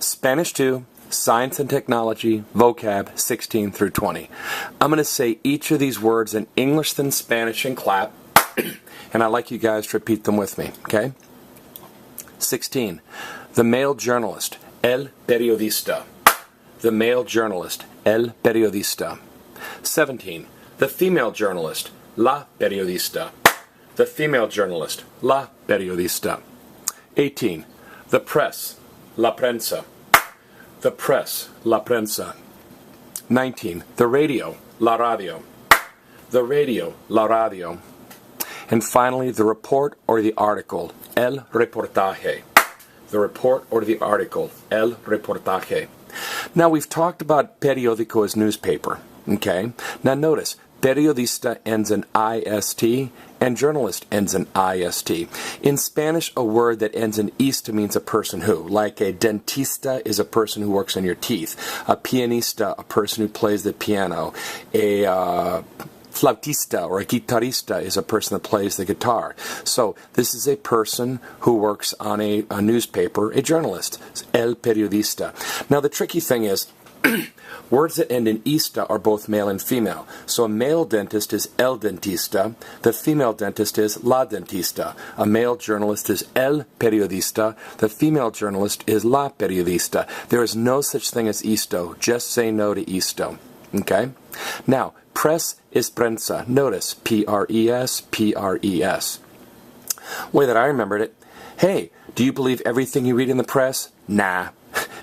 Spanish 2, Science and Technology, Vocab 16 through 20. I'm going to say each of these words in English then Spanish and clap, and I'd like you guys to repeat them with me, okay? 16. The male journalist, el periodista. The male journalist, el periodista. 17. The female journalist, la periodista. The female journalist, la periodista. 18. The press, la prensa. The press, la prensa. 19. The radio, la radio. The radio, la radio. And finally, the report or the article, el reportaje. The report or the article, el reportaje. Now, we've talked about periódico as newspaper, okay? Now, notice, periodista ends in ist, and journalist ends in ist. In Spanish, a word that ends in ista means a person who. Like a dentista is a person who works on your teeth. A pianista, a person who plays the piano. A flautista or a guitarista is a person that plays the guitar. So this is a person who works on a newspaper, a journalist. It's el periodista. Now the tricky thing is, words that end in ista are both male and female. So a male dentist is el dentista. The female dentist is la dentista. A male journalist is el periodista. The female journalist is la periodista. There is no such thing as isto. Just say no to isto. Okay? Now, press is prensa. Notice, P-R-E-S, P-R-E-S. Way that I remembered it, hey, do you believe everything you read in the press? Nah.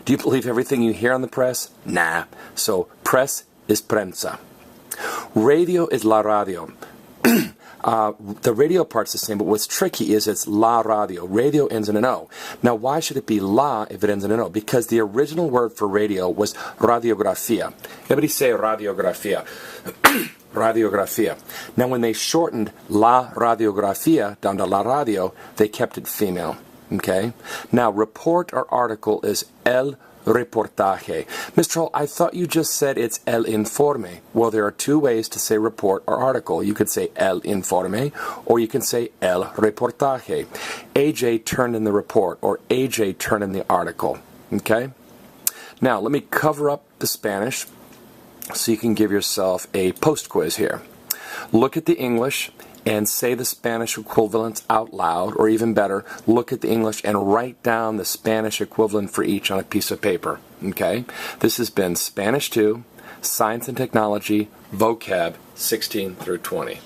Do you believe everything you hear on the press? Nah. So, press is prensa. Radio is la radio. The radio part's the same, but what's tricky is it's la radio. Radio ends in an O. Now, why should it be la if it ends in an O? Because the original word for radio was radiografía. Everybody say radiografía. Radiografía. Now, when they shortened la radiografía down to la radio, they kept it female. Okay? Now, report or article is el reportaje. Mr. Hall, I thought you just said it's el informe. Well, there are two ways to say report or article. You could say el informe, or you can say el reportaje. AJ turned in the report, or AJ turned in the article. Okay? Now, let me cover up the Spanish so you can give yourself a post-quiz here. Look at the English and say the Spanish equivalents out loud, or even better, look at the English and write down the Spanish equivalent for each on a piece of paper. Okay? This has been Spanish 2, Science and Technology, Vocab 16 through 20.